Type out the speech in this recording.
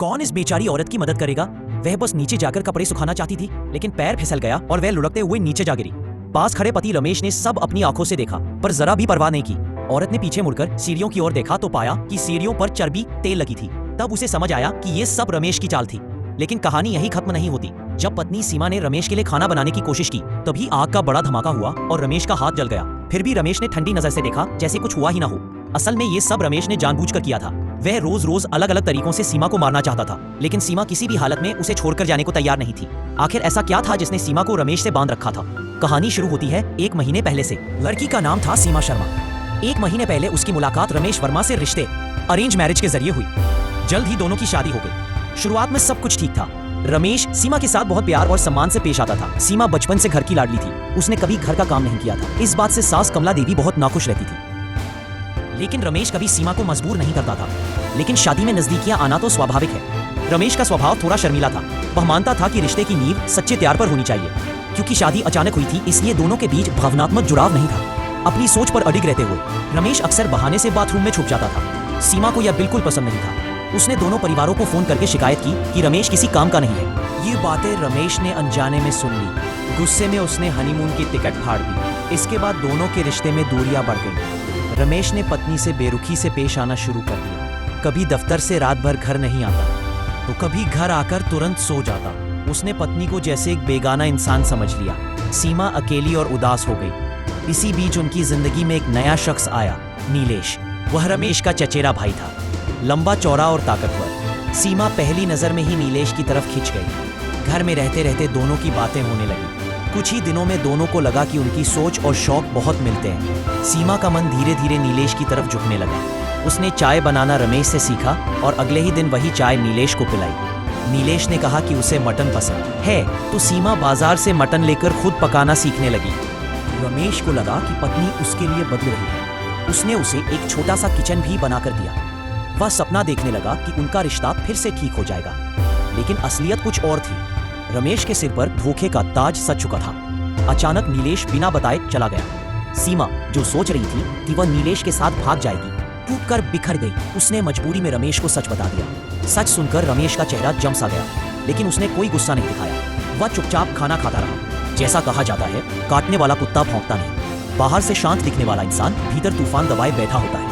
कौन इस बेचारी औरत की मदद करेगा? वह बस नीचे जाकर कपड़े सुखाना चाहती थी, लेकिन पैर फिसल गया और वह लुढ़कते हुए नीचे जा गिरी। पास खड़े पति रमेश ने सब अपनी आंखों से देखा, पर जरा भी परवाह नहीं की। औरत ने पीछे मुड़कर सीढ़ियों की ओर देखा तो पाया कि सीढ़ियों पर चर्बी तेल लगी थी। तब उसे समझ आया कि ये सब रमेश की चाल थी। लेकिन कहानी यही खत्म नहीं होती। जब पत्नी सीमा ने रमेश के लिए खाना बनाने की कोशिश की, तभी आग का बड़ा धमाका हुआ और रमेश का हाथ जल गया। फिर भी रमेश ने ठंडी नजर से देखा, जैसे कुछ हुआ ही ना हो। असल में ये सब रमेश ने जानबूझकर किया था। वह रोज रोज अलग अलग तरीकों से सीमा को मारना चाहता था, लेकिन सीमा किसी भी हालत में उसे छोड़कर जाने को तैयार नहीं थी। आखिर ऐसा क्या था जिसने सीमा को रमेश से बांध रखा था? कहानी शुरू होती है 1 महीने पहले से। लड़की का नाम था सीमा शर्मा। 1 महीने पहले उसकी मुलाकात रमेश वर्मा से रिश्ते अरेंज मैरिज के जरिए हुई। जल्द ही दोनों की शादी हो गई। शुरुआत में सब कुछ ठीक था। रमेश सीमा के साथ बहुत प्यार और सम्मान से पेश आता था। सीमा बचपन से घर की लाडली थी। उसने कभी घर का काम नहीं किया था। इस बात से सास कमला देवी बहुत नाखुश रहती थी। लेकिन रमेश कभी सीमा को मजबूर नहीं करता था। लेकिन शादी में नजदीकियां आना तो स्वाभाविक है। रमेश का स्वभाव थोड़ा शर्मीला था। वह मानता था कि रिश्ते की नींव सच्चे प्यार पर होनी चाहिए। क्योंकि शादी अचानक हुई थी, इसलिए दोनों के बीच भावनात्मक जुड़ाव नहीं था। अपनी सोच पर अडिग रहते हुए रमेश अक्सर बहाने से बाथरूम में छुप जाता था। सीमा को यह बिल्कुल पसंद नहीं था। उसने दोनों परिवारों को फोन करके शिकायत की कि रमेश किसी काम का नहीं है। ये बातें रमेश ने अनजाने में सुन ली। गुस्से में उसने हनीमून की टिकट फाड़ दी। इसके बाद दोनों के रिश्ते में दूरियां बढ़ गईं। रमेश ने पत्नी से बेरुखी से पेश आना शुरू कर दिया। कभी दफ्तर से रात भर घर नहीं आता, तो कभी घर आकर तुरंत सो जाता। उसने पत्नी को जैसे एक बेगाना इंसान समझ लिया। सीमा अकेली और उदास हो गई। इसी बीच उनकी जिंदगी में एक नया शख्स आया, नीलेश। वह रमेश का चचेरा भाई था, लंबा चौड़ा और ताकतवर। सीमा पहली नजर में ही नीलेश की तरफ खिंच गई। घर में रहते रहते दोनों की बातें होने लगी। कुछ ही दिनों में दोनों को लगा कि उनकी सोच और शौक बहुत मिलते हैं। सीमा का मन धीरे धीरे नीलेश की तरफ झुकने लगा। उसने चाय बनाना रमेश से सीखा और अगले ही दिन वही चाय नीलेश को पिलाई। नीलेश ने कहा कि उसे मटन पसंद है, तो सीमा बाजार से मटन लेकर खुद पकाना सीखने लगी। रमेश को लगा कि पत्नी उसके लिए बदल रही है। उसने उसे एक छोटा सा किचन भी बनाकर दिया। वह सपना देखने लगा कि उनका रिश्ता फिर से ठीक हो जाएगा। लेकिन असलियत कुछ और थी। रमेश के सिर पर धोखे का ताज सज चुका था। अचानक नीलेश बिना बताए चला गया। सीमा, जो सोच रही थी कि वह नीलेश के साथ भाग जाएगी, टूटकर बिखर गई। उसने मजबूरी में रमेश को सच बता दिया। सच सुनकर रमेश का चेहरा जम सा गया, लेकिन उसने कोई गुस्सा नहीं दिखाया। वह चुपचाप खाना खाता रहा। जैसा कहा जाता है, काटने वाला कुत्ता भौंकता नहीं। बाहर से शांत दिखने वाला इंसान भीतर तूफान दबाए बैठा होता है।